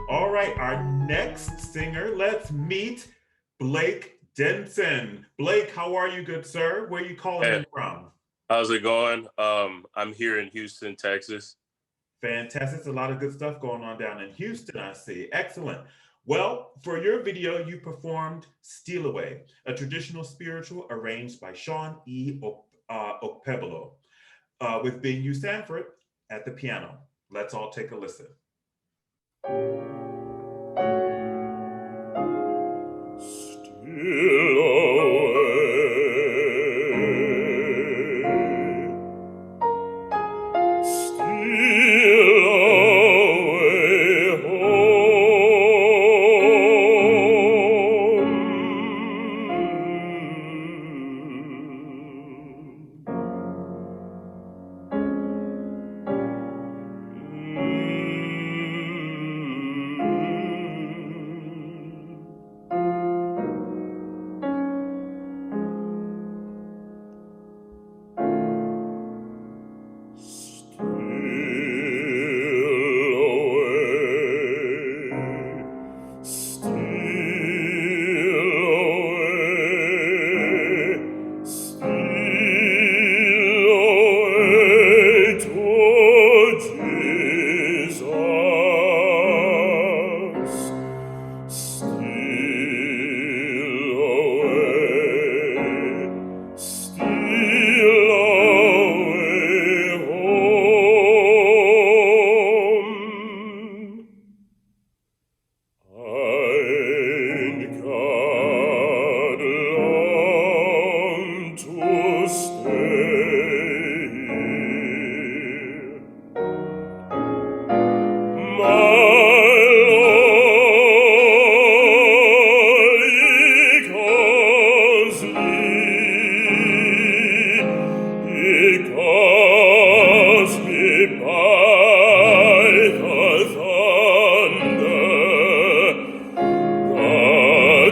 All right, our next singer, let's meet Blake Denson. Blake, how are you, good sir? Where are you calling Hey, in from? how's it going? I'm here in Houston, Texas. Fantastic. There's a lot of good stuff going on down in Houston, I see. Excellent. Well, for your video, you performed Steal Away, a traditional spiritual arranged by Sean Okpebolo, with Big U Sanford at the piano. Let's all take a listen. Still away, still away home.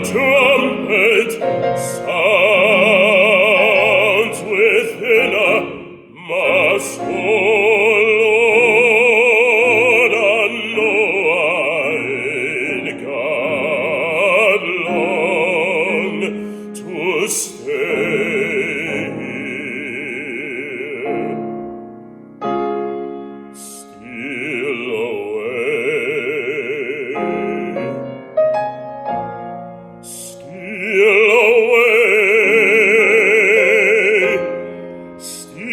Trumpet sounds within my soul, Lord, I know I God long to stay here, still away. Steal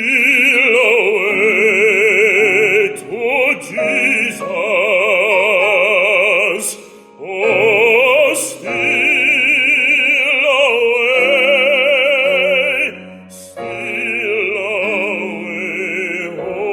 away to Jesus. Oh, steal away home.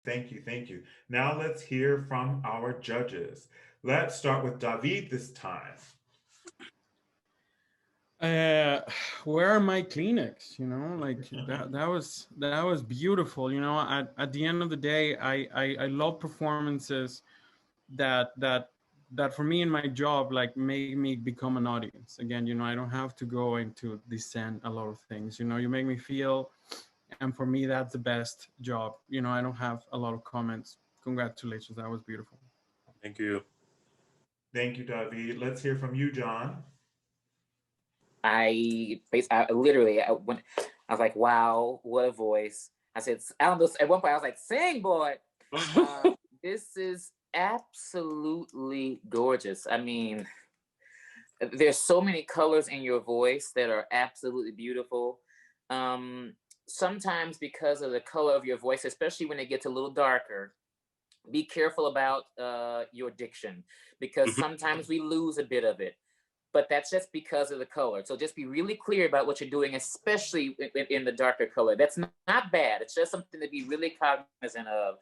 Thank you, thank you. Now let's hear from our judges. Let's start with David this time. Uh, where are my Kleenex? You know, like that was beautiful. You know, at the end of the day, I love performances that that for me in my job like make me become an audience again. You know, I don't have to go into descend a lot of things. You know, you make me feel, and for me that's the best job. You know, I don't have a lot of comments. Congratulations, that was beautiful. Thank you. Thank you, David. Let's hear from you, John. I literally, I was like, wow, what a voice. I said, I don't know, at one point I was like, sing, boy. This is absolutely gorgeous. I mean, there's so many colors in your voice that are absolutely beautiful. Sometimes because of the color of your voice, especially when it gets a little darker, be careful about your diction, because sometimes we lose a bit of it, but that's just because of the color. So just be really clear about what you're doing, especially in the darker color. That's not bad. It's just something to be really cognizant of.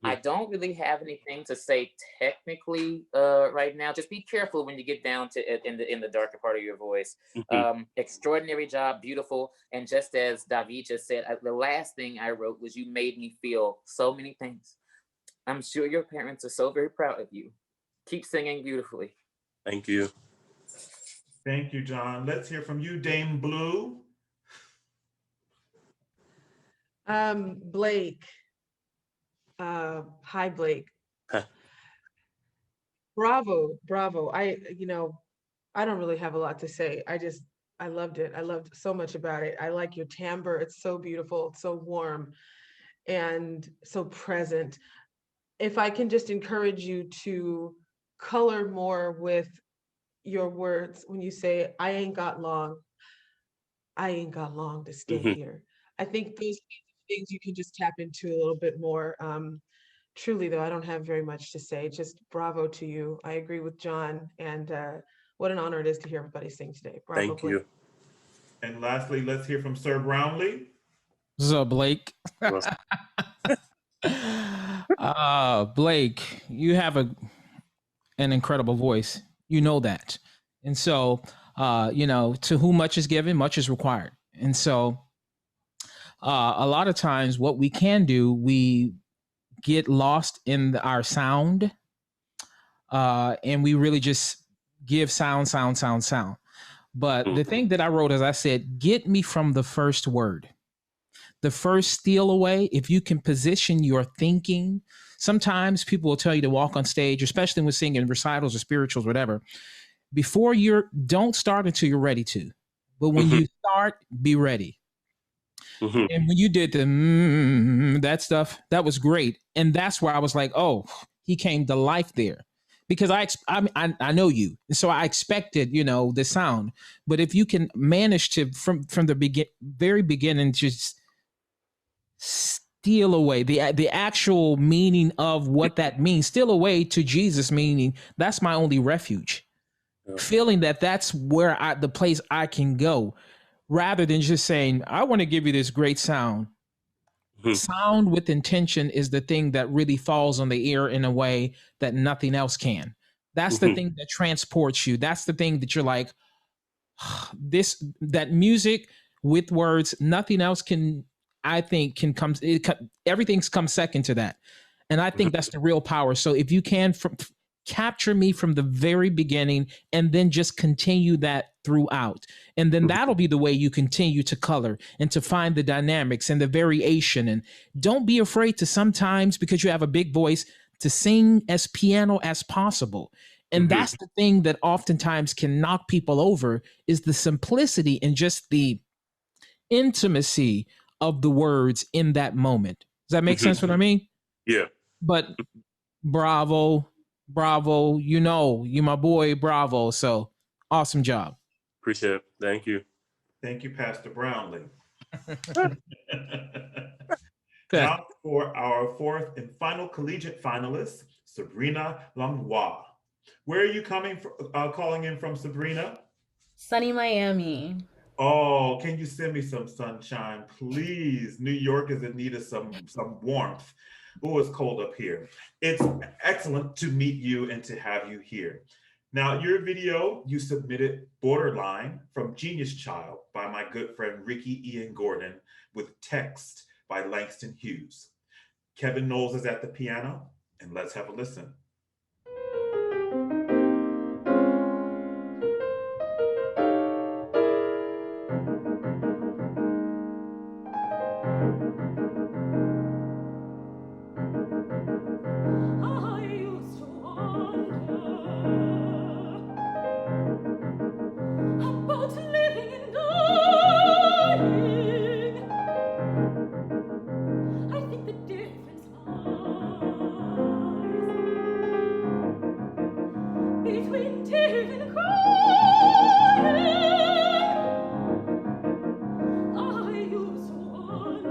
I don't really have anything to say technically right now. Just be careful when you get down to it in the darker part of your voice. Extraordinary job, beautiful. And just as David just said, the last thing I wrote was, you made me feel so many things. I'm sure your parents are so very proud of you. Keep singing beautifully. Thank you. Thank you, John. Let's hear from you, Dame Blue. Blake. Hi, Blake. Bravo, bravo. I don't really have a lot to say. I loved it. I loved so much about it. I like your timbre. It's so beautiful. It's so warm and so present. If I can just encourage you to color more with your words when you say, I ain't got long to stay here. I think those things you can just tap into a little bit more. Truly, though, I don't have very much to say. Just bravo to you. I agree with John, and what an honor it is to hear everybody sing today. Bravo, Thank Blake. you. And lastly, let's hear from Sir Brownlee. So Blake, Blake, you have an incredible voice. You know that, and so you know, to whom much is given, much is required. And so a lot of times, what we can do, we get lost in our sound, and we really just give sound, sound, sound, sound. But the thing that I wrote is, I said, get me from the first word. The first steal away, if you can position your thinking. Sometimes people will tell you to walk on stage, especially when singing recitals or spirituals, whatever. Before don't start until you're ready to. But when you start, be ready. And when you did that stuff, that was great. And that's where I was like, oh, he came to life there. Because I know you, so I expected, you know, the sound. But if you can manage to from the very beginning, just steal away the actual meaning of what that means, steal away to Jesus, meaning that's my only refuge. Feeling that that's where the place I can go, rather than just saying, I want to give you this great sound. Sound with intention is the thing that really falls on the ear in a way that nothing else can. That's the thing that transports you. That's the thing that you're like, that music with words, nothing else can, I think, can come. Everything's come second to that. And I think that's the real power. So if you can capture me from the very beginning and then just continue that throughout, and then that'll be the way you continue to color and to find the dynamics and the variation. And don't be afraid to sometimes, because you have a big voice, to sing as piano as possible. And that's the thing that oftentimes can knock people over, is the simplicity and just the intimacy of the words in that moment. Does that make sense what I mean? Yeah. But bravo, you know, you my boy, bravo. So awesome job. Appreciate it. Thank you. Thank you, Pastor Brownlee. Now for our fourth and final collegiate finalist, Sabrina Langlois. Where are you calling in from, Sabrina? Sunny Miami. Oh, can you send me some sunshine, please? New York is in need of some warmth. Oh, it's cold up here. It's excellent to meet you and to have you here. Now, your video, you submitted Borderline from Genius Child by my good friend Ricky Ian Gordon with text by Langston Hughes. Kevin Knowles is at the piano, and let's have a listen. I used to wonder about living and dying. I think the difference lies between tears and crying. I used to wonder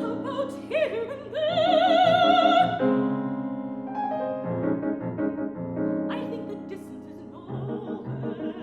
about here and there. I think the distance is nowhere.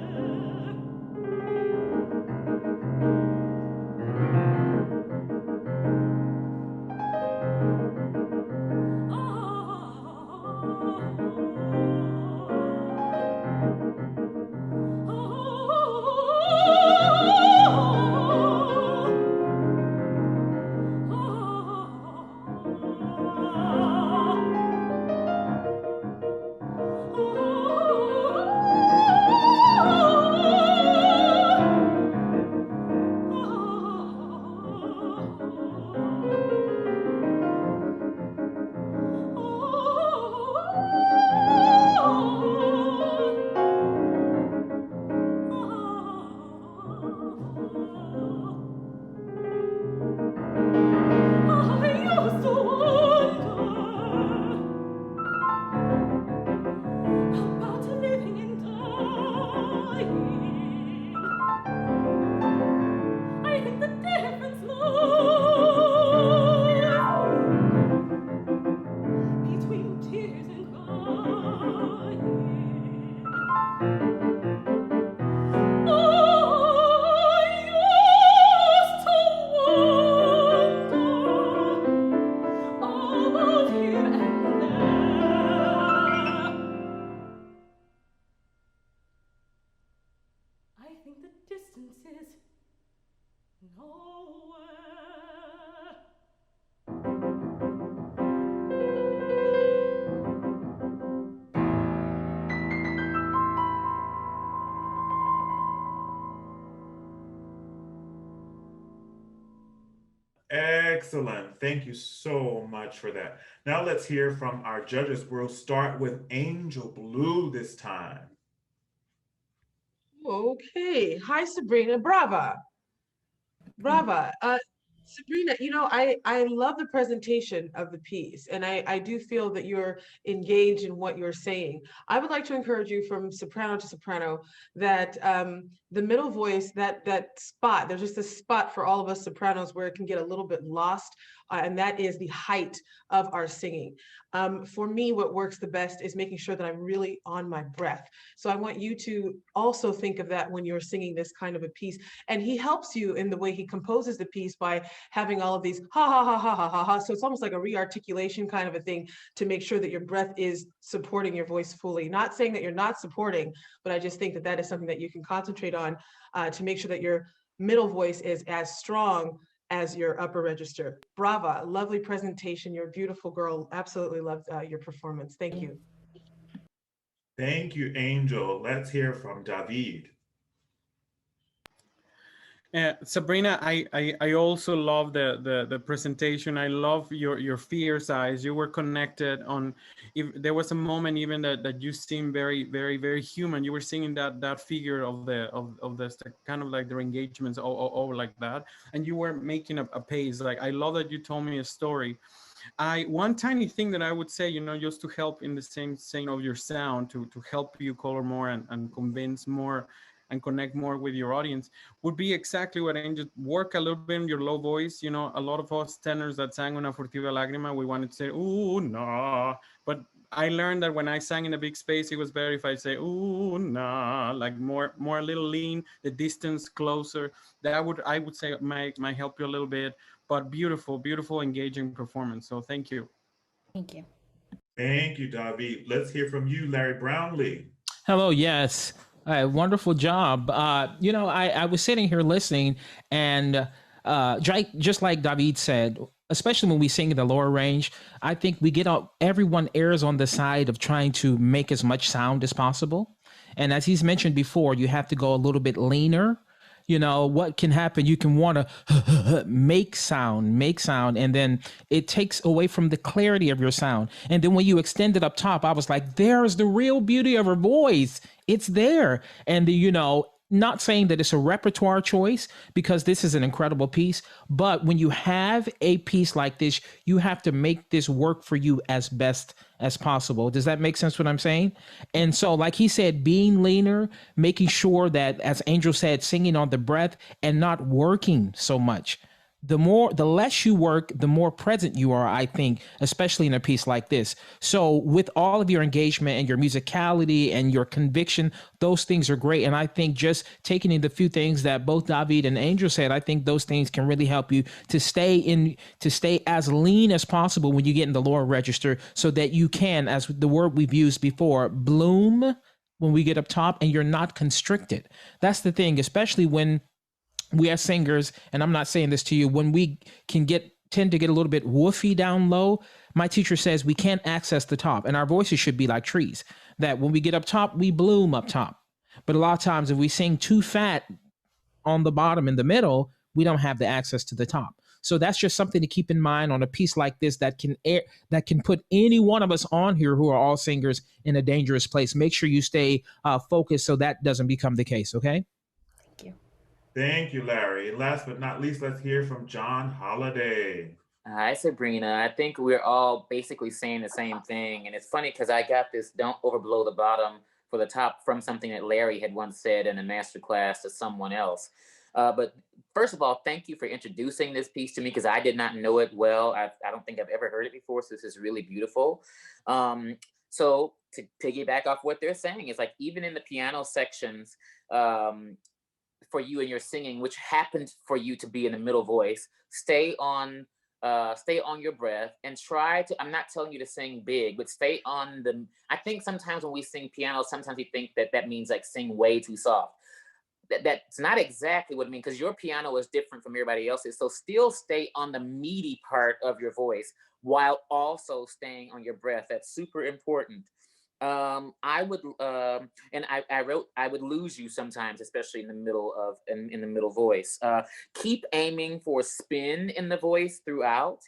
I used to wonder about living and dying. I think the difference lies between tears and crying. I used to wonder about here and there. I think the distance is nowhere. Excellent. Thank you so much for that. Now let's hear from our judges. We'll start with Angel Blue this time. Okay. Hi, Sabrina. Brava. Brava. Sabrina, I love the presentation of the piece, and I do feel that you're engaged in what you're saying. I would like to encourage you from soprano to soprano that the middle voice, that spot, there's just a spot for all of us sopranos where it can get a little bit lost, and that is the height of our singing. For me, what works the best is making sure that I'm really on my breath. So I want you to also think of that when you're singing this kind of a piece. And he helps you in the way he composes the piece by having all of these ha ha ha ha ha ha ha. So it's almost like a rearticulation kind of a thing to make sure that your breath is supporting your voice fully. Not saying that you're not supporting, but I just think that that is something that you can concentrate on to make sure that your middle voice is as strong as your upper register. Brava, lovely presentation. You're a beautiful girl. Absolutely loved your performance. Thank you. Thank you, Angel. Let's hear from David. Sabrina, I also love the presentation. I love your fierce eyes. You were connected on. If there was a moment even that you seemed very human. You were singing that figure of the kind of like their engagements all like that, and you were making a pace. Like I love that you told me a story. One tiny thing that I would say, just to help in the same saying of your sound, to help you color more and convince more and connect more with your audience, would be exactly what Angel, work a little bit on your low voice. A lot of us tenors that sang Una furtiva lágrima, we wanted to say, ooh, nah. But I learned that when I sang in a big space, it was better if I say, ooh, nah, like more a little lean, the distance closer. That I would say might help you a little bit, but beautiful, engaging performance. So thank you. Thank you. Thank you, David. Let's hear from you, Larry Brownlee. Hello, yes. Wonderful job. I was sitting here listening, and just like David said, especially when we sing in the lower range, I think we get out, everyone errs on the side of trying to make as much sound as possible. And as he's mentioned before, you have to go a little bit leaner. What can happen? You can want to make sound, and then it takes away from the clarity of your sound. And then when you extend it up top, I was like, there's the real beauty of her voice. It's there. And not saying that it's a repertoire choice, because this is an incredible piece, but when you have a piece like this, you have to make this work for you as best as possible. Does that make sense what I'm saying? And so, like he said, being leaner, making sure that, as Angel said, singing on the breath and not working so much. The less you work, the more present you are, I think, especially in a piece like this. So with all of your engagement and your musicality and your conviction, those things are great. And I think just taking in the few things that both David and Angel said, I think those things can really help you to stay as lean as possible when you get in the lower register, so that you can, as the word we've used before, bloom when we get up top, and you're not constricted. That's the thing, especially when we as singers, and I'm not saying this to you, when we tend to get a little bit woofy down low, my teacher says we can't access the top, and our voices should be like trees, that when we get up top, we bloom up top. But a lot of times if we sing too fat on the bottom in the middle, we don't have the access to the top. So that's just something to keep in mind on a piece like this that can put any one of us on here who are all singers in a dangerous place. Make sure you stay focused so that doesn't become the case, okay? Thank you. Thank you, Larry. And last but not least, let's hear from John Holiday. Hi, Sabrina. I think we're all basically saying the same thing. And it's funny because I got this "don't overblow the bottom for the top" from something that Larry had once said in a master class to someone else. But first of all, thank you for introducing this piece to me, because I did not know it well. I don't think I've ever heard it before. So this is really beautiful. So to piggyback off what they're saying, it's like even in the piano sections, for you and your singing, which happened for you to be in the middle voice, stay on your breath and try to, I'm not telling you to sing big, but stay on I think sometimes when we sing piano, sometimes we think that means like sing way too soft. That's not exactly what it means, because your piano is different from everybody else's. So still stay on the meaty part of your voice while also staying on your breath. That's super important. I would and I wrote I would lose you sometimes, especially in the middle of in the middle voice. Keep aiming for spin in the voice throughout,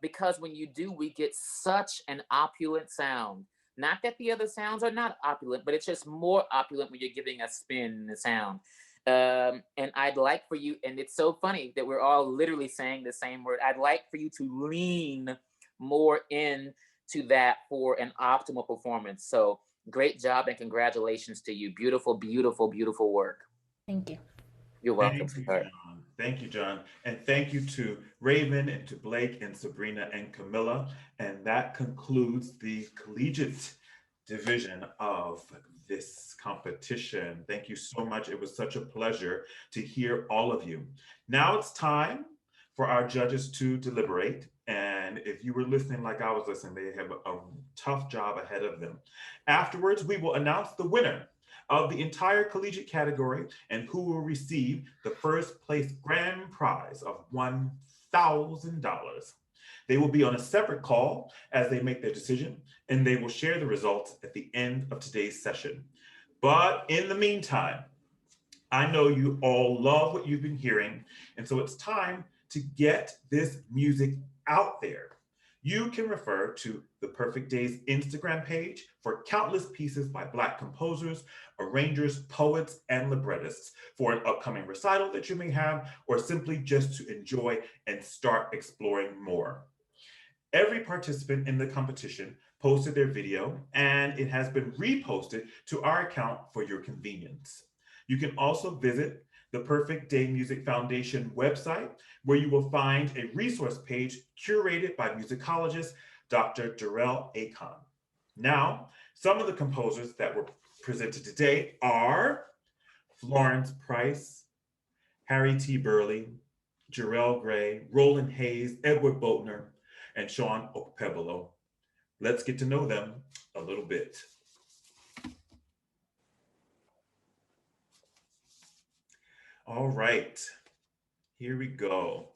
because when you do, we get such an opulent sound. Not that the other sounds are not opulent, but it's just more opulent when you're giving a spin in the sound. And I'd like for you, and it's so funny that we're all literally saying the same word. I'd like for you to lean more in to that for an optimal performance. So great job and congratulations to you. Beautiful, beautiful, beautiful work. Thank you. You're welcome, Thank you, sweetheart. John. Thank you, John. And thank you to Raven and to Blake and Sabrina and Camilla. And that concludes the collegiate division of this competition. Thank you so much. It was such a pleasure to hear all of you. Now it's time for our judges to deliberate. And if you were listening like I was listening, they have a tough job ahead of them. Afterwards, we will announce the winner of the entire collegiate category and who will receive the first place grand prize of $1,000. They will be on a separate call as they make their decision, and they will share the results at the end of today's session. But in the meantime, I know you all love what you've been hearing, and so it's time to get this music out there. You can refer to the Perfect Days Instagram page for countless pieces by Black composers, arrangers, poets, and librettists for an upcoming recital that you may have, or simply just to enjoy and start exploring more. Every participant in the competition posted their video, and it has been reposted to our account for your convenience. You can also visit the Perfect Day Music Foundation website, where you will find a resource page curated by musicologist Dr. Darrell Akon. Now, some of the composers that were presented today are Florence Price, Harry T. Burley, Jarrell Gray, Roland Hayes, Edward Boatner, and Sean Okpebolo. Let's get to know them a little bit. All right, here we go.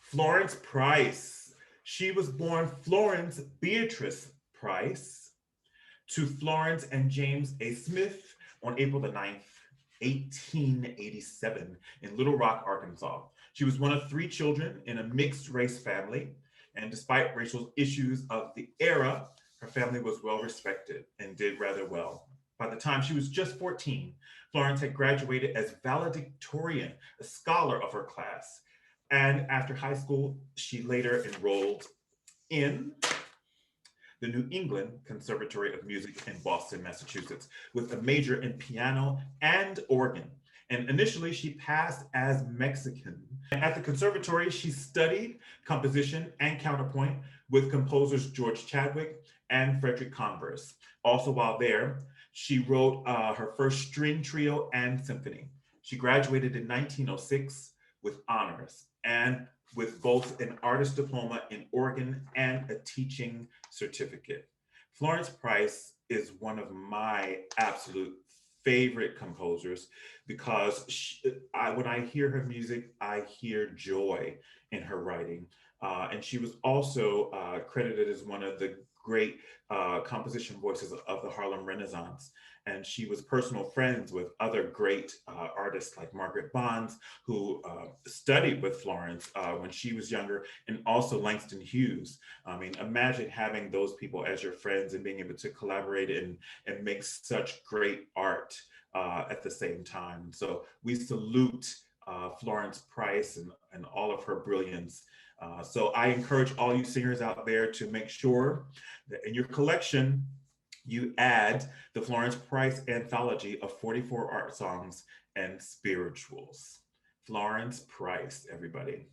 Florence Price. She was born Florence Beatrice Price to Florence and James A. Smith on April the 9th, 1887 in Little Rock, Arkansas. She was one of 3 children in a mixed race family, and despite racial issues of the era, her family was well respected and did rather well. By the time she was just 14, Florence had graduated as valedictorian, a scholar of her class. And after high school, she later enrolled in the New England Conservatory of Music in Boston, Massachusetts, with a major in piano and organ. And initially, she passed as Mexican. At the conservatory, she studied composition and counterpoint with composers George Chadwick and Frederick Converse. Also, while there, she wrote her first string trio and symphony. She graduated in 1906 with honors and with both an artist diploma in organ and a teaching certificate. Florence Price is one of my absolute favorite composers because when I hear her music, I hear joy in her writing. And she was also credited as one of the great composition voices of the Harlem Renaissance. And she was personal friends with other great artists like Margaret Bonds, who studied with Florence when she was younger, and also Langston Hughes. I mean, imagine having those people as your friends and being able to collaborate and make such great art at the same time. So we salute Florence Price and all of her brilliance. So I encourage all you singers out there to make sure that in your collection, you add the Florence Price anthology of 44 art songs and spirituals. Florence Price, everybody.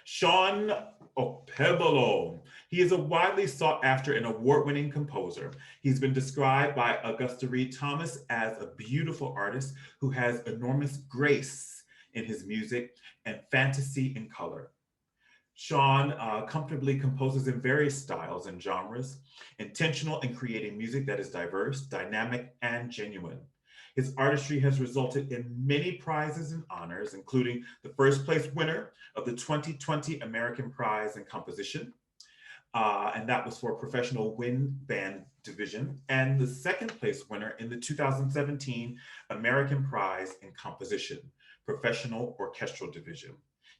Sean Opebolo. He is a widely sought after and award-winning composer. He's been described by Augusta Reed Thomas as a beautiful artist who has enormous grace in his music and fantasy in color. Sean comfortably composes in various styles and genres, intentional in creating music that is diverse, dynamic, and genuine. His artistry has resulted in many prizes and honors, including the first place winner of the 2020 American Prize in Composition, and that was for professional wind band division, and the second place winner in the 2017 American Prize in Composition, professional orchestral division.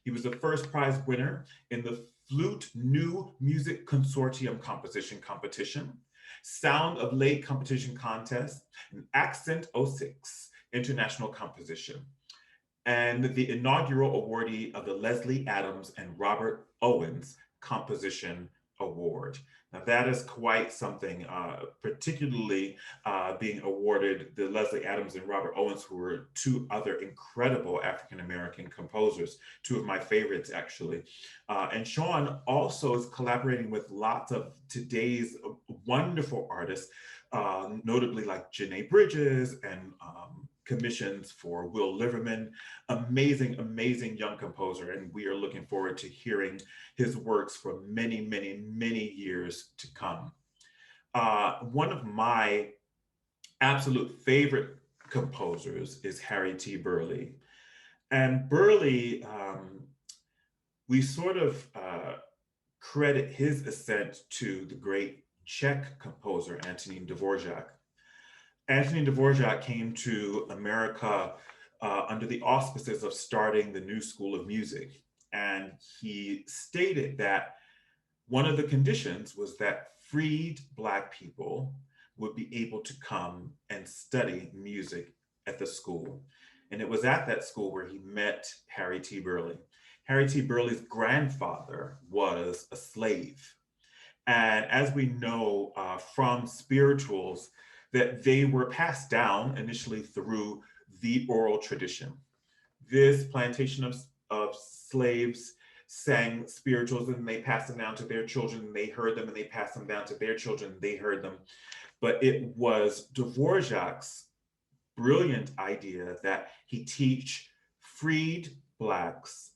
He was the first prize winner in the Flute New Music Consortium Composition Competition, Sound of Late Competition Contest, and Accent 06 International Composition, and the inaugural awardee of the Leslie Adams and Robert Owens Composition Award. Now that is quite something, particularly being awarded the Leslie Adams and Robert Owens, who were 2 other incredible African-American composers, 2 of my favorites actually. And Sean also is collaborating with lots of today's wonderful artists, notably like Janae Bridges and commissions for Will Liverman. Amazing, amazing young composer, and we are looking forward to hearing his works for many, many, many years to come. One of my absolute favorite composers is Harry T. Burleigh. And Burleigh, we sort of credit his ascent to the great Czech composer, Antonín Dvořák. Antonín Dvořák came to America under the auspices of starting the New School of Music. And he stated that one of the conditions was that freed Black people would be able to come and study music at the school. And it was at that school where he met Harry T. Burleigh. Harry T. Burleigh's grandfather was a slave. And as we know from spirituals, that they were passed down initially through the oral tradition. This plantation of slaves sang spirituals and they passed them down to their children, and they heard them and they passed them down to their children, and they heard them. But it was Dvořák's brilliant idea that he teach freed Blacks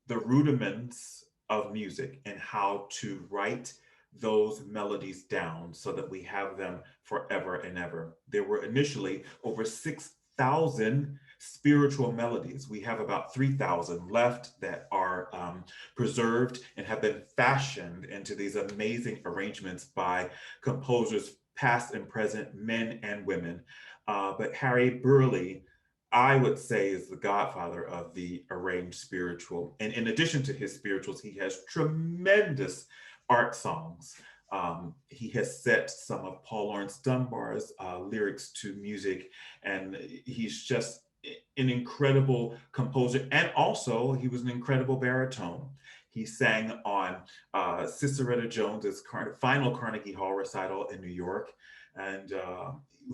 the rudiments of music and how to write those melodies down so that we have them forever and ever. There were initially over 6,000 spiritual melodies. We have about 3,000 left that are preserved and have been fashioned into these amazing arrangements by composers past and present, men and women. But Harry Burleigh, I would say, is the godfather of the arranged spiritual. And in addition to his spirituals, he has tremendous art songs. He has set some of Paul Laurence Dunbar's lyrics to music, and he's just an incredible composer. And also, he was an incredible baritone. He sang on Ciceretta Jones's final Carnegie Hall recital in New York. And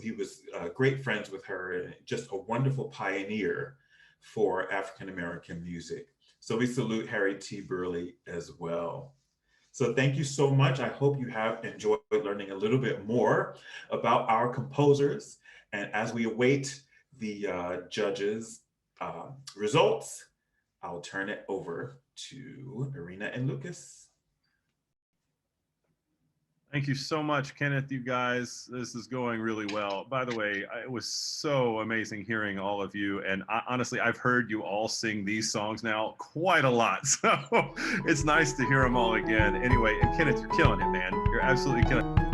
he was great friends with her, and just a wonderful pioneer for African-American music. So we salute Harry T. Burleigh as well. So thank you so much. I hope you have enjoyed learning a little bit more about our composers. And as we await the judges' results, I'll turn it over to Irina and Lucas. Thank you so much, Kenneth, you guys. This is going really well. By the way, it was so amazing hearing all of you. And honestly, I've heard you all sing these songs now quite a lot. So it's nice to hear them all again. Anyway, and Kenneth, you're killing it, man. You're absolutely killing it.